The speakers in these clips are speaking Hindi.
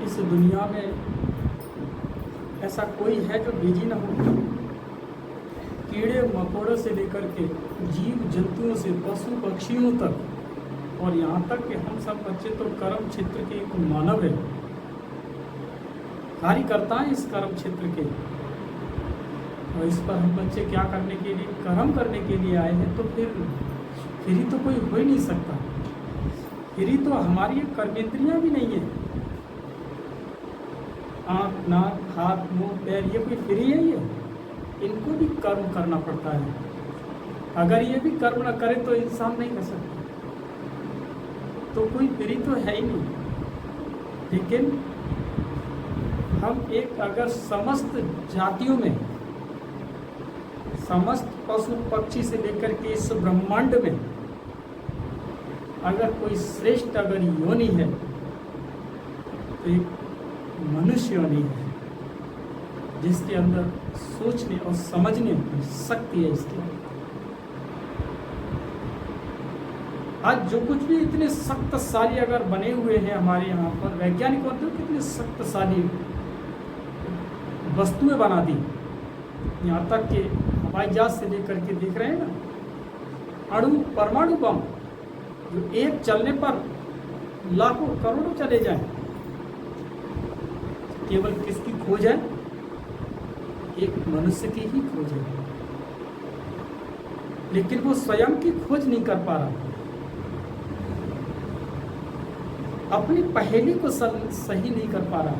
इस दुनिया में ऐसा कोई है जो बिजी ना हो। कीड़े मकोड़ों से लेकर के जीव जंतुओं से पशु पक्षियों तक और यहाँ तक कि हम सब बच्चे तो कर्म क्षेत्र के एक मानव है, कार्यकर्ता हैं इस कर्म क्षेत्र के। और इस पर हम बच्चे क्या करने के लिए, कर्म करने के लिए आए हैं। तो फिर ही तो कोई हो ही नहीं सकता। फिर ही तो हमारी कर्मेंद्रियां भी नहीं है, आँख नाक हाथ मुंह पैर, ये कोई फ्री है? ये इनको भी कर्म करना पड़ता है। अगर ये भी कर्म न करे तो इंसान नहीं कर सकता। तो कोई फ्री तो है ही नहीं। लेकिन हम एक अगर समस्त जातियों में, समस्त पशु पक्षी से लेकर के इस ब्रह्मांड में अगर कोई श्रेष्ठ अगर योनि है तो एक मनुष्य योनि है, जिसके अंदर सोचने और समझने की शक्ति है। इसके आज जो कुछ भी इतने शक्तिशाली अगर बने हुए हैं हमारे यहाँ पर वैज्ञानिक होते हैं, कितने शक्तिशाली वस्तुएं बना दी। यहाँ तक कि हवाई जहाज से लेकर के देख रहे हैं ना, अणु परमाणु बम जो एक चलने पर लाखों करोड़ों चले जाएं। केवल किसकी खोज है? एक मनुष्य की ही खोज है। लेकिन वो स्वयं की खोज नहीं कर पा रहा, अपनी पहेली को सही नहीं कर पा रहा।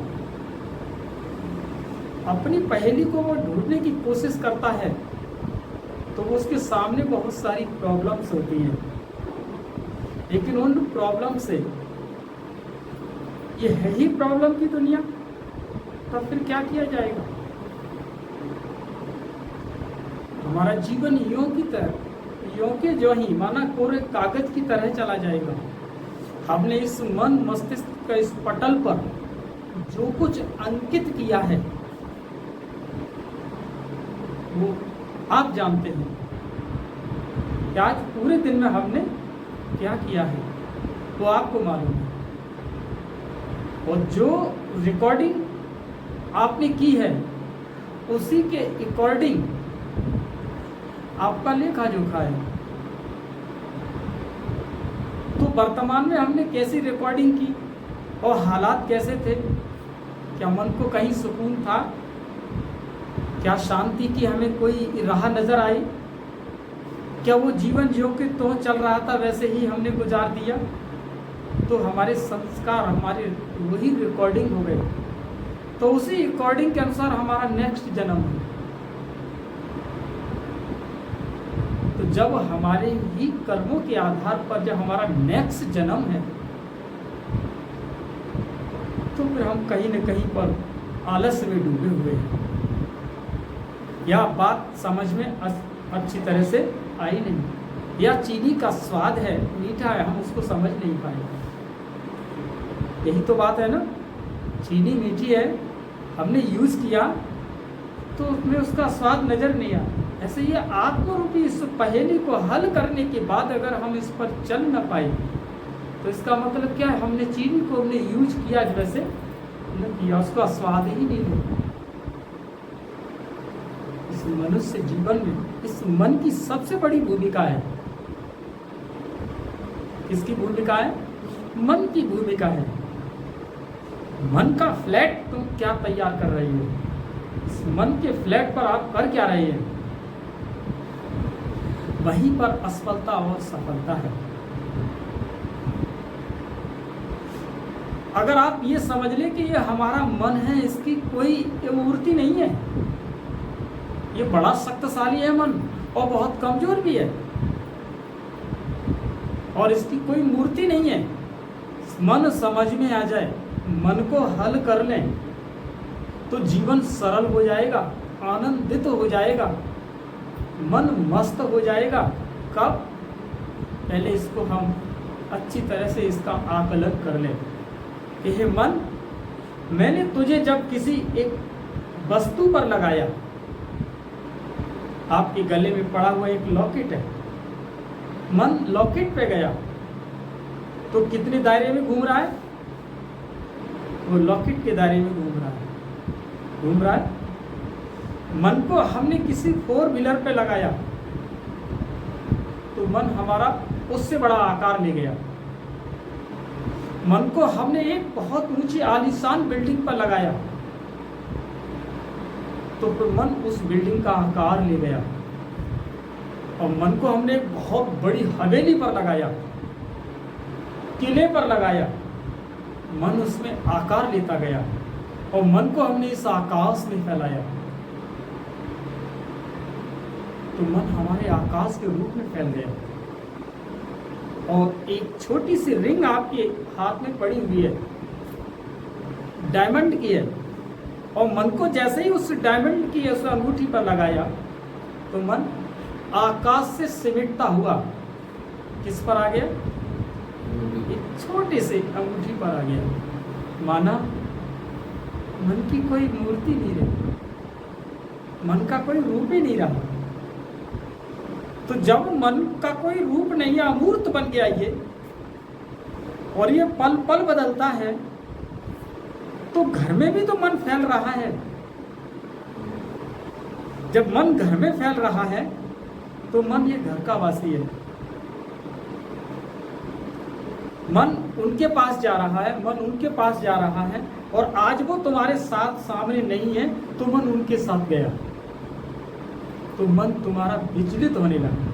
अपनी पहेली को वो ढूंढने की कोशिश करता है तो वो उसके सामने बहुत सारी प्रॉब्लम्स होती हैं। लेकिन उन प्रॉब्लम से, ये है ही प्रॉब्लम की दुनिया, तब फिर क्या किया जाएगा? हमारा जीवन यों की तरह, यों के जो ही माना कोरे कागज की तरह चला जाएगा। हमने इस मन मस्तिष्क का इस पटल पर जो कुछ अंकित किया है वो आप जानते हैं कि आज पूरे दिन में हमने क्या किया है, तो आपको मालूम है। और जो रिकॉर्डिंग आपने की है उसी के अकॉर्डिंग आपका लेखा जोखा है। तो वर्तमान में हमने कैसी रिकॉर्डिंग की और हालात कैसे थे? क्या मन को कहीं सुकून था? क्या शांति की हमें कोई राह नजर आई? क्या वो जीवन जो कि तो चल रहा था वैसे ही हमने गुजार दिया? तो हमारे संस्कार, हमारे वही रिकॉर्डिंग हो गए। तो उसी रिकॉर्डिंग के अनुसार हमारा नेक्स्ट जन्म है। तो जब हमारे ही कर्मों के आधार पर जब हमारा नेक्स्ट जन्म है तो फिर हम कहीं न कहीं पर आलस्य में डूबे हुए हैं। यह बात समझ में अच्छी तरह से आई नहीं। यह चीनी का स्वाद है, मीठा है, हम उसको समझ नहीं पाए। यही तो बात है ना, चीनी मीठी है, हमने यूज़ किया तो उसमें उसका स्वाद नज़र नहीं आया। ऐसे ये आत्मरूपी इस पहेली को हल करने के बाद अगर हम इस पर चल न पाए तो इसका मतलब क्या है? हमने चीनी को हमने यूज किया वैसे न किया, उसका स्वाद ही नहीं मिला। इस मनुष्य जीवन में इस मन की सबसे बड़ी भूमिका है। किसकी भूमिका है? मन की भूमिका है। मन का फ्लैट तुम क्या तैयार कर रही हो? इस मन के फ्लैट पर आप कर क्या रहे हैं? वहीं पर असफलता और सफलता है। अगर आप ये समझ लें कि ये हमारा मन है, इसकी कोई मूर्ति नहीं है, ये बड़ा शक्तिशाली है मन और बहुत कमजोर भी है और इसकी कोई मूर्ति नहीं है। मन समझ में आ जाए, मन को हल कर लें तो जीवन सरल हो जाएगा, आनंदित हो जाएगा, मन मस्त हो जाएगा। कब? पहले इसको हम अच्छी तरह से इसका आकलन कर लें कि हे मन, मैंने तुझे जब किसी एक वस्तु पर लगाया, आपके गले में पड़ा हुआ एक लॉकेट है, मन लॉकेट पे गया तो कितने दायरे में घूम रहा है? वो लॉकेट के दायरे में घूम रहा है। मन को हमने किसी 4 व्हीलर पे लगाया तो मन हमारा उससे बड़ा आकार ले गया। मन को हमने एक बहुत ऊंची आलीशान बिल्डिंग पर लगाया तो फिर मन उस बिल्डिंग का आकार ले गया। और मन को हमने एक बहुत बड़ी हवेली पर लगाया, किले पर लगाया, मन उसमें आकार लेता गया। और मन को हमने इस आकाश में फैलाया तो मन हमारे आकाश के रूप में फैल गया। और एक छोटी सी रिंग आपके हाथ में पड़ी हुई है, डायमंड की है, और मन को जैसे ही उस डायमंड की उस अंगूठी पर लगाया तो मन आकाश से सिमटता हुआ किस पर आ गया? एक छोटे से अंगूठी पर आ गया। माना मन की कोई मूर्ति नहीं रही, मन का कोई रूप ही नहीं रहा। तो जब मन का कोई रूप नहीं है, अमूर्त बन गया ये, और ये पल पल बदलता है, तो घर में भी तो मन फैल रहा है। जब मन घर में फैल रहा है तो मन ये घर का वासी है। मन उनके पास जा रहा है, मन उनके पास जा रहा है, और आज वो तुम्हारे साथ सामने नहीं है तो मन उनके साथ गया। तो मन तुम्हारा विचलित होने लगा।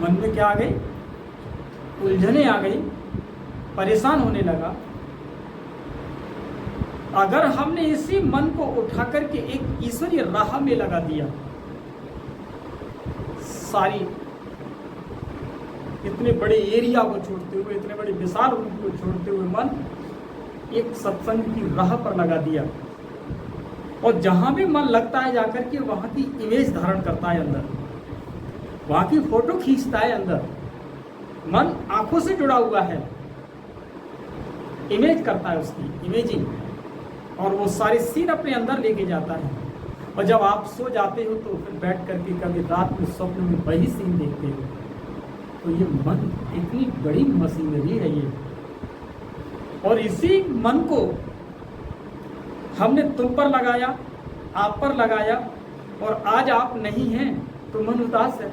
मन में क्या आ गई? उलझने आ गई, परेशान होने लगा। अगर हमने इसी मन को उठा करके एक ईश्वरीय राह में लगा दिया, सारी इतने बड़े एरिया को छोड़ते हुए, इतने बड़े विशाल रूप को छोड़ते हुए मन एक सत्संग की राह पर लगा दिया, और जहां भी मन लगता है जाकर के वहां की इमेज धारण करता है अंदर, वहां की फोटो खींचता है अंदर। मन आंखों से जुड़ा हुआ है, इमेज करता है उसकी इमेजिंग, और वो सारे सीन अपने अंदर लेके जाता है। और जब आप सो जाते हो तो फिर बैठ करके कभी रात में स्वप्न में वही सीन देखते हो। तो ये मन इतनी बड़ी मशीनरी है ये, और इसी मन को हमने तुम पर लगाया, आप पर लगाया, और आज आप नहीं हैं तो मन उदास है।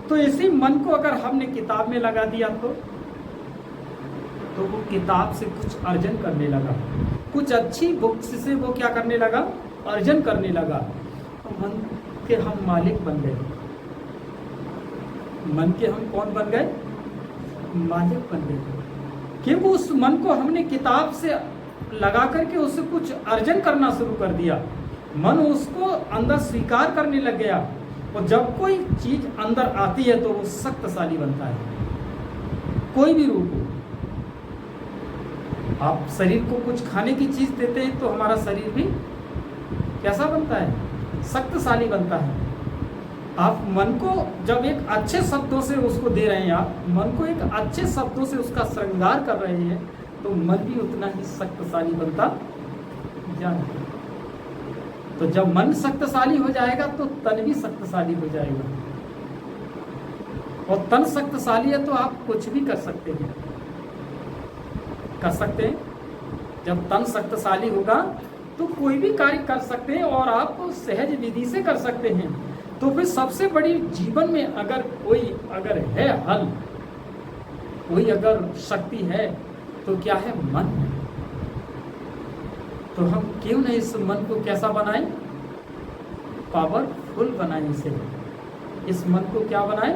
तो इसी मन को अगर हमने किताब में लगा दिया तो वो किताब से कुछ अर्जन करने लगा, कुछ अच्छी बुक्स से वो क्या करने लगा? अर्जन करने लगा। तो मन के हम मालिक बन गए। मन के हम कौन बन गए? मालिक बन गए। क्योंकि उस मन को हमने किताब से लगा करके उससे कुछ अर्जन करना शुरू कर दिया। मन उसको अंदर स्वीकार करने लग गया, और जब कोई चीज अंदर आती है तो वो शक्तिशाली बनता है। कोई भी रूप हो, आप शरीर को कुछ खाने की चीज देते हैं तो हमारा शरीर भी कैसा बनता है? शक्तिशाली बनता है। आप मन को जब एक अच्छे शब्दों से उसको दे रहे हैं, आप मन को एक अच्छे शब्दों से उसका श्रृंगार कर रहे हैं, तो मन भी उतना ही शक्तिशाली बनता जा रहा है। तो जब मन शक्तिशाली हो जाएगा तो तन भी शक्तिशाली हो जाएगा, और तन शक्तिशाली है तो आप कुछ भी कर सकते हैं, कर सकते हैं। जब तन शक्तिशाली होगा तो कोई भी कार्य कर सकते हैं, और आप सहज विधि से कर सकते हैं। तो फिर सबसे बड़ी जीवन में अगर कोई है हल, कोई अगर शक्ति है तो क्या है? मन है। तो हम क्यों नहीं इस मन को कैसा बनाएं? पावरफुल बनाएं इसे। इस मन को क्या बनाएं?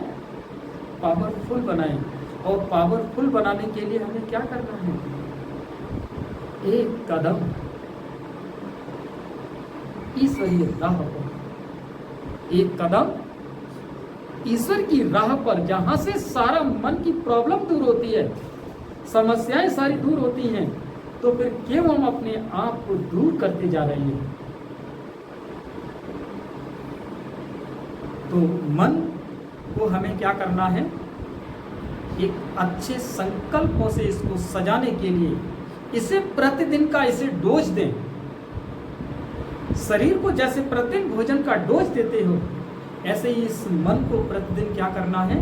पावरफुल बनाएं। और पावरफुल बनाने के लिए हमें क्या करना है? एक कदम ईश्वरीय राह पर, एक कदम ईश्वर की राह पर, जहां से सारा मन की प्रॉब्लम दूर होती है, समस्याएं सारी दूर होती हैं। तो फिर क्यों हम अपने आप को दूर करते जा रहे हैं? तो मन को हमें क्या करना है? एक अच्छे संकल्पों से इसको सजाने के लिए इसे प्रतिदिन का इसे डोज दें। शरीर को जैसे प्रतिदिन भोजन का डोज देते हो, ऐसे ही इस मन को प्रतिदिन क्या करना है?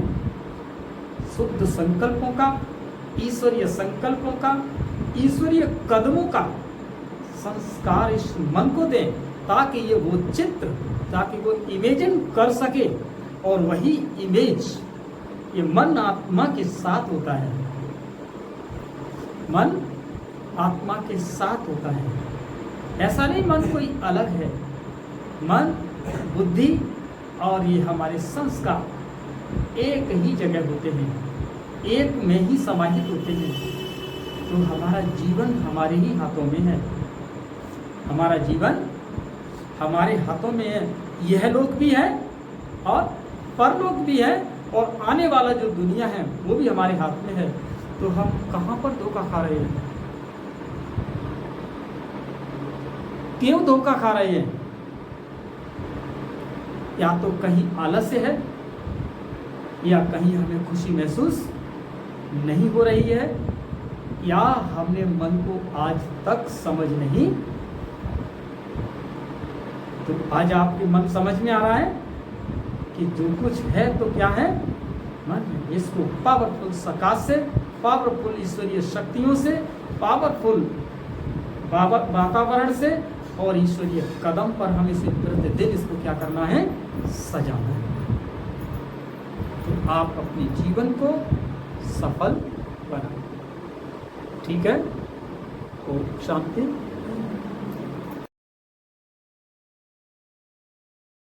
शुद्ध संकल्पों का, ईश्वरीय संकल्पों का, ईश्वरीय कदमों का संस्कार इस मन को दें, ताकि ये वो चित्र, ताकि वो इमेजिन कर सके, और वही इमेज ये मन आत्मा के साथ होता है। मन आत्मा के साथ होता है। ऐसा नहीं मन कोई अलग है। मन, बुद्धि और ये हमारे संस्कार एक ही जगह होते हैं, एक में ही समाहित होते हैं। तो हमारा जीवन हमारे ही हाथों में है। हमारा जीवन हमारे हाथों में है। यह लोक भी है और परलोक भी है, और आने वाला जो दुनिया है वो भी हमारे हाथ में है। तो हम कहाँ पर धोखा खा रहे हैं? क्यों धोखा खा रहे हैं? या तो कहीं आलस्य है, या कहीं हमें खुशी महसूस नहीं हो रही है, या हमने मन को आज तक समझ नहीं। तो आज आपके मन समझ में आ रहा है कि जो कुछ है तो क्या है? मन है। इसको पावरफुल सकाश से, पावरफुल ईश्वरीय शक्तियों से, पावरफुल वातावरण से और ईश्वरीय कदम पर हम इसे प्रतिदिन इसको क्या करना है? सजाना है। तो आप अपने जीवन को सफल बनाएं। ठीक है? ओम शांति।